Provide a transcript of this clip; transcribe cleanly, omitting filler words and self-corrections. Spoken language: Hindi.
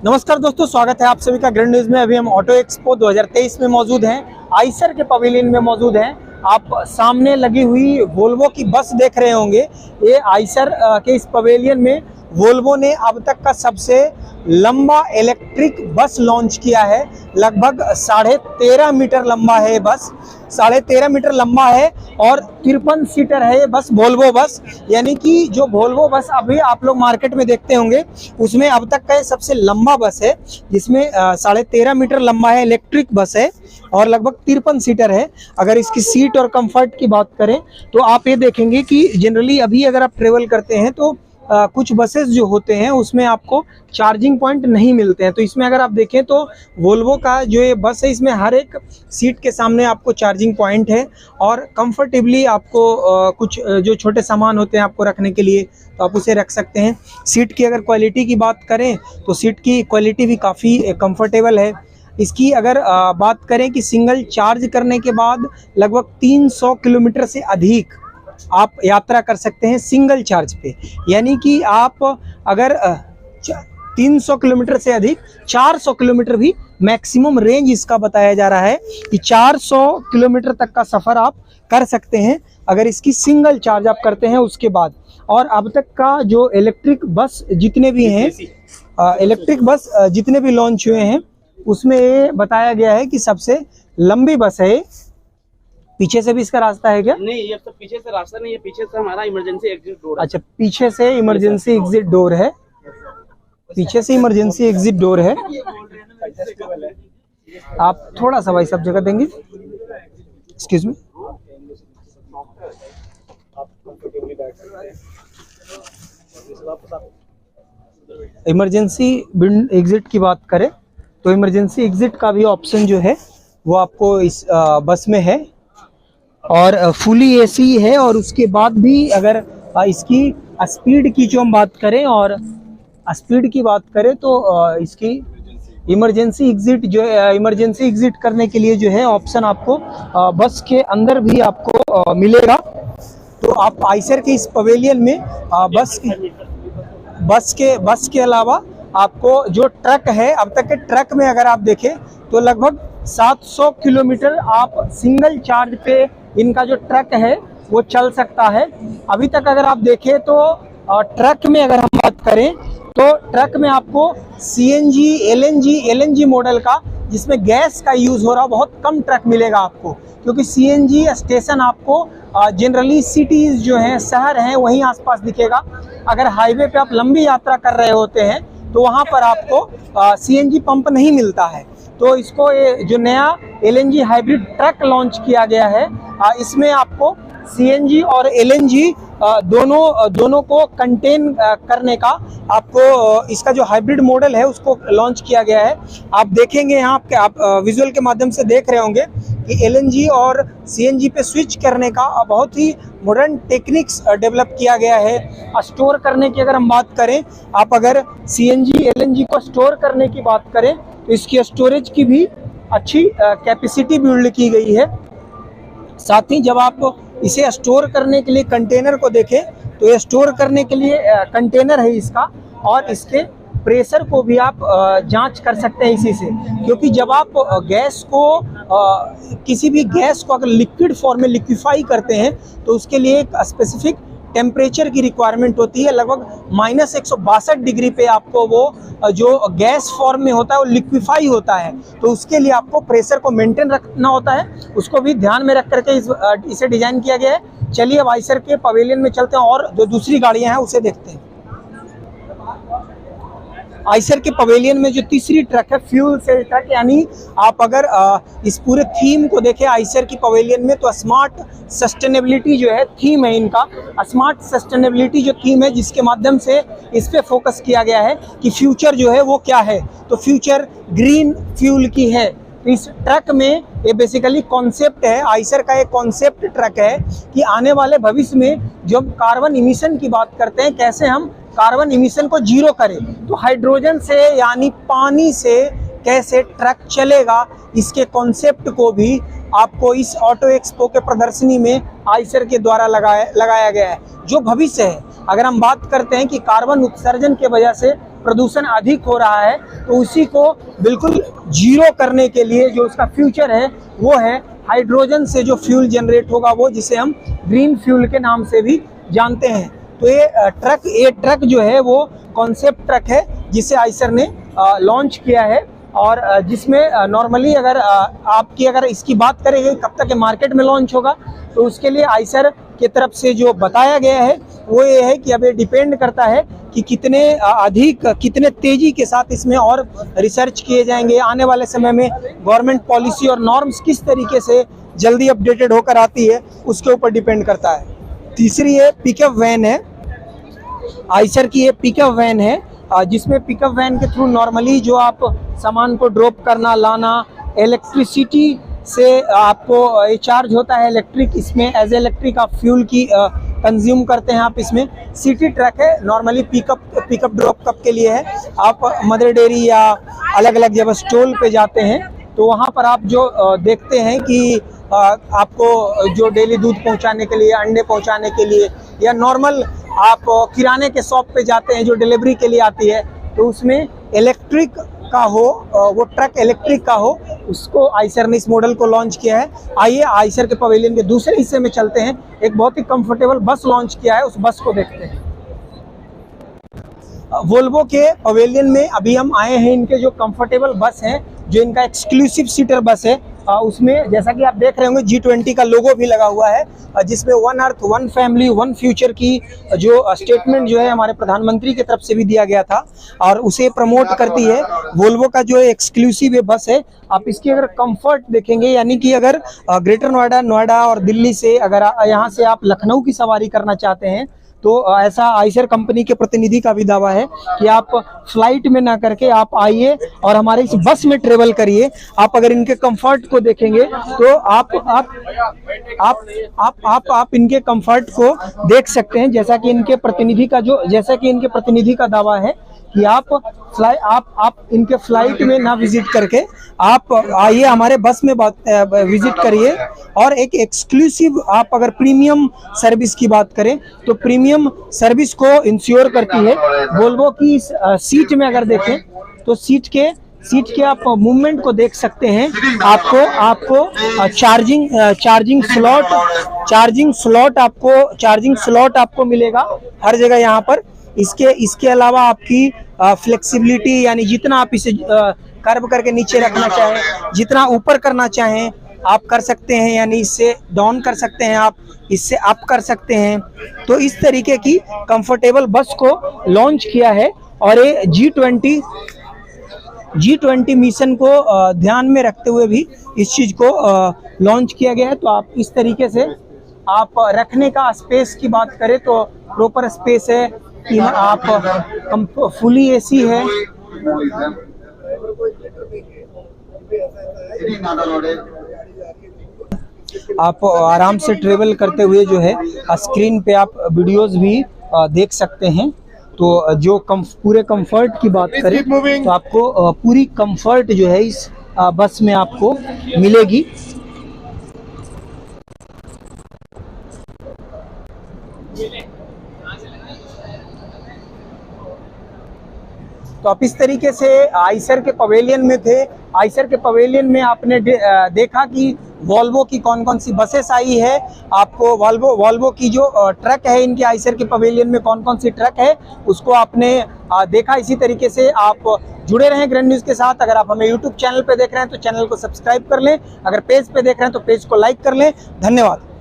नमस्कार दोस्तों, स्वागत है आप सभी का ग्रैंड न्यूज में। अभी हम ऑटो एक्सपो 2023 में मौजूद हैं, आइसर के पवेलियन में मौजूद हैं। आप सामने लगी हुई वोल्वो की बस देख रहे होंगे। ये आइसर के इस पवेलियन में वोल्वो ने अब तक का सबसे लंबा इलेक्ट्रिक बस लॉन्च किया है। लगभग 13.5 मीटर लंबा है बस, 13.5 मीटर लंबा है और 53 सीटर है ये बस, वोल्वो बस। यानी कि जो वोल्वो बस अभी आप लोग मार्केट में देखते होंगे उसमें अब तक का ये सबसे लंबा बस है, जिसमें 13.5 मीटर लंबा है, इलेक्ट्रिक बस है और लगभग 53 सीटर है। अगर इसकी सीट और कंफर्ट की बात करें तो आप ये देखेंगे कि जनरली अभी अगर आप ट्रेवल करते हैं तो कुछ बसेस जो होते हैं उसमें आपको चार्जिंग पॉइंट नहीं मिलते हैं। तो इसमें अगर आप देखें तो वोल्वो का जो ये बस है, इसमें हर एक सीट के सामने आपको चार्जिंग पॉइंट है और कंफर्टेबली आपको कुछ जो छोटे सामान होते हैं आपको रखने के लिए तो आप उसे रख सकते हैं। सीट की अगर क्वालिटी की बात करें तो सीट की क्वालिटी भी काफ़ी कंफर्टेबल है। इसकी अगर बात करें कि सिंगल चार्ज करने के बाद लगभग 300 किलोमीटर से अधिक आप यात्रा कर सकते हैं सिंगल चार्ज पे। यानी कि आप अगर 300 किलोमीटर से अधिक 400 किलोमीटर भी मैक्सिमम रेंज इसका बताया जा रहा है कि 400 किलोमीटर तक का सफ़र आप कर सकते हैं अगर इसकी सिंगल चार्ज आप करते हैं उसके बाद। और अब तक का जो इलेक्ट्रिक बस जितने भी हैं, इलेक्ट्रिक बस जितने भी लॉन्च हुए हैं उसमें ये बताया गया है कि सबसे लंबी बस है। पीछे से भी इसका रास्ता है क्या? नहीं, ये तो पीछे से रास्ता नहीं है, पीछे से हमारा इमरजेंसी एग्जिट डोर है। अच्छा, पीछे से इमरजेंसी एग्जिट डोर है, पीछे से इमरजेंसी एग्जिट डोर है। आप थोड़ा सा भाई सब जगह देंगे, एक्सक्यूज मी। इमरजेंसी एग्जिट की बात करें तो इमरजेंसी एग्जिट का भी ऑप्शन जो है वो आपको इस बस में है और फुली एसी है। और उसके बाद भी अगर इसकी स्पीड की जो हम बात करें और स्पीड की बात करें तो इसकी इमरजेंसी एग्जिट जो है, इमरजेंसी एग्जिट करने के लिए जो है ऑप्शन आपको बस के अंदर भी आपको मिलेगा। तो आप आइसर के इस पवेलियन में बस के अलावा आपको जो ट्रक है, अब तक के ट्रक में अगर आप देखें तो लगभग 700 किलोमीटर आप सिंगल चार्ज पे इनका जो ट्रक है वो चल सकता है। अभी तक अगर आप देखें तो ट्रक में अगर हम बात करें तो ट्रक में आपको CNG, LNG मॉडल का, जिसमें गैस का यूज़ हो रहा, बहुत कम ट्रक मिलेगा आपको। क्योंकि CNG स्टेशन आपको जनरली सिटीज़ जो हैं, शहर हैं, वहीं आसपास दिखेगा। अगर हाईवे पे आप लंबी यात्रा कर रहे होते हैं तो वहाँ पर आपको CNG पंप नहीं मिलता है। तो इसको ये जो नया LNG हाइब्रिड ट्रक लॉन्च किया गया है, इसमें आपको CNG और LNG दोनों को कंटेन करने का आपको इसका जो हाइब्रिड मॉडल है उसको लॉन्च किया गया है। आप देखेंगे यहाँ पे, आप विजुअल के माध्यम से देख रहे होंगे कि LNG और CNG पे स्विच करने का बहुत ही मॉडर्न टेक्निक्स डेवलप किया गया है। स्टोर करने की अगर हम बात करें, आप अगर CNG LNG को स्टोर करने की बात करें तो इसकी स्टोरेज की भी अच्छी कैपेसिटी बिल्ड की गई है। साथ ही जब आप इसे स्टोर करने के लिए कंटेनर को देखें तो ये स्टोर करने के लिए कंटेनर है इसका, और इसके प्रेशर को भी आप जांच कर सकते हैं इसी से। क्योंकि जब आप गैस को किसी भी गैस को अगर लिक्विड फॉर्म में लिक्विफाई करते हैं तो उसके लिए एक स्पेसिफिक टेम्परेचर की रिक्वायरमेंट होती है। लगभग -162 डिग्री पे आपको वो जो गैस फॉर्म में होता है वो लिक्विफाई होता है। तो उसके लिए आपको प्रेशर को मेंटेन रखना होता है, उसको भी ध्यान में रख करके इसे डिजाइन किया गया है। चलिए अब आइसर के पवेलियन में चलते हैं और जो दूसरी गाड़ियां हैं उसे देखते हैं। आइसर के पवेलियन में जो तीसरी ट्रक है, फ्यूल सेल ट्रक, यानी आप अगर इस पूरे थीम को देखें आइसर की पवेलियन में तो स्मार्ट सस्टेनेबिलिटी जो है थीम है इनका। स्मार्ट सस्टेनेबिलिटी जो थीम है, जिसके माध्यम से इस पे फोकस किया गया है कि फ्यूचर जो है वो क्या है, तो फ्यूचर ग्रीन फ्यूल की है। तो इस ट्रक में ये बेसिकली कॉन्सेप्ट है, आइसर का एक कॉन्सेप्ट ट्रक है कि आने वाले भविष्य में जब कार्बन इमिशन की बात करते हैं, कैसे हम कार्बन इमिशन को जीरो करें, तो हाइड्रोजन से यानी पानी से कैसे ट्रक चलेगा, इसके कॉन्सेप्ट को भी आपको इस ऑटो एक्सपो के प्रदर्शनी में आइसर के द्वारा लगाया गया है। जो भविष्य है अगर हम बात करते हैं कि कार्बन उत्सर्जन के वजह से प्रदूषण अधिक हो रहा है, तो उसी को बिल्कुल जीरो करने के लिए जो उसका फ्यूचर है वो है हाइड्रोजन से जो फ्यूल जनरेट होगा वो, जिसे हम ग्रीन फ्यूल के नाम से भी जानते हैं। तो ये ट्रक जो है वो कॉन्सेप्ट ट्रक है जिसे आइसर ने लॉन्च किया है, और जिसमें नॉर्मली अगर इसकी बात करेंगे कब तक मार्केट में लॉन्च होगा, तो उसके लिए आइसर की तरफ से जो बताया गया है वो ये है कि अब ये डिपेंड करता है कि कितने तेजी के साथ इसमें और रिसर्च किए जाएंगे। आने वाले समय में गवर्नमेंट पॉलिसी और नॉर्म्स किस तरीके से जल्दी अपडेटेड होकर आती है उसके ऊपर डिपेंड करता है। तीसरी ये पिकअप वैन है, आइसर की ये पिकअप वैन है, जिसमें पिकअप वैन के थ्रू नॉर्मली जो आप सामान को ड्रॉप करना लाना, इलेक्ट्रिसिटी से आपको ये चार्ज होता है इलेक्ट्रिक, इसमें एज इलेक्ट्रिक आप फ्यूल की कंज्यूम करते हैं आप। इसमें सिटी ट्रक है, नॉर्मली पिकअप ड्रॉप के लिए है। आप मदर डेयरी या अलग अलग जब स्टॉल पे जाते हैं तो वहाँ पर आप जो देखते हैं कि आपको जो डेली दूध पहुँचाने के लिए, अंडे पहुँचाने के लिए, या नॉर्मल आप किराने के शॉप पे जाते हैं जो डिलीवरी के लिए आती है, तो उसमें इलेक्ट्रिक का हो, वो ट्रक इलेक्ट्रिक का हो, उसको आइसर ने इस मॉडल को लॉन्च किया है। आइए आइसर के पवेलियन के दूसरे हिस्से में चलते हैं। एक बहुत ही कंफर्टेबल बस लॉन्च किया है, उस बस को देखते हैं। वोल्वो के पवेलियन में अभी हम आए हैं। इनके जो कंफर्टेबल बस हैं, जो इनका एक्सक्लूसिव सीटर बस है, उसमें जैसा कि आप देख रहे होंगे G20 का लोगो भी लगा हुआ है, जिसमें one earth one family one future की जो स्टेटमेंट जो है हमारे प्रधानमंत्री की तरफ से भी दिया गया था, और उसे प्रमोट करती है। वोल्वो का जो एक्सक्लूसिव बस है, आप इसकी अगर कंफर्ट देखेंगे, यानी कि अगर ग्रेटर नोएडा और दिल्ली से अगर यहाँ से आप लखनऊ की सवारी करना चाहते हैं, तो ऐसा आइसर कंपनी के प्रतिनिधि का भी दावा है कि आप फ्लाइट में ना करके आप आइए और हमारे इस बस में ट्रेवल करिए। आप अगर इनके कंफर्ट को देखेंगे तो आप इनके कंफर्ट को देख सकते हैं, जैसा कि इनके प्रतिनिधि का दावा है कि आप इनके फ्लाइट में ना विजिट करके आप आइए हमारे बस में विजिट करिए। और एक एक्सक्लूसिव आप अगर प्रीमियम सर्विस की बात करें तो प्रीमियम सर्विस को इंश्योर करती है वोल्वो की। सीट में अगर देखें तो सीट के आप मूवमेंट को देख सकते हैं। आपको चार्जिंग स्लॉट आपको मिलेगा हर जगह यहाँ पर। इसके अलावा आपकी फ्लेक्सिबिलिटी, यानी जितना आप इसे कर्व करके नीचे रखना चाहें, जितना ऊपर करना चाहें आप कर सकते हैं, यानी इससे डाउन कर सकते हैं, आप इससे अप कर सकते हैं। तो इस तरीके की कंफर्टेबल बस को लॉन्च किया है, और ये G20 मिशन को ध्यान में रखते हुए भी इस चीज़ को लॉन्च किया गया है। तो आप इस तरीके से आप रखने का स्पेस की बात करें तो प्रॉपर स्पेस है, आप फुली एसी है। आप आराम से ट्रेवल करते हुए जो है स्क्रीन पे आप वीडियोस भी देख सकते हैं। तो जो पूरे कंफर्ट की बात करें तो आपको पूरी कंफर्ट जो है इस बस में आपको मिलेगी। तो आप इस तरीके से आइसर के पवेलियन में थे। आइसर के पवेलियन में आपने देखा कि वोल्वो की कौन कौन सी बसेस आई है। आपको वोल्वो की जो ट्रक है, इनके आइसर के पवेलियन में कौन कौन सी ट्रक है उसको आपने देखा। इसी तरीके से आप जुड़े रहें ग्रैंड न्यूज़ के साथ। अगर आप हमें यूट्यूब चैनल पे देख रहे हैं तो चैनल को सब्सक्राइब कर लें, अगर पेज पे देख रहे हैं तो पेज को लाइक कर लें। धन्यवाद।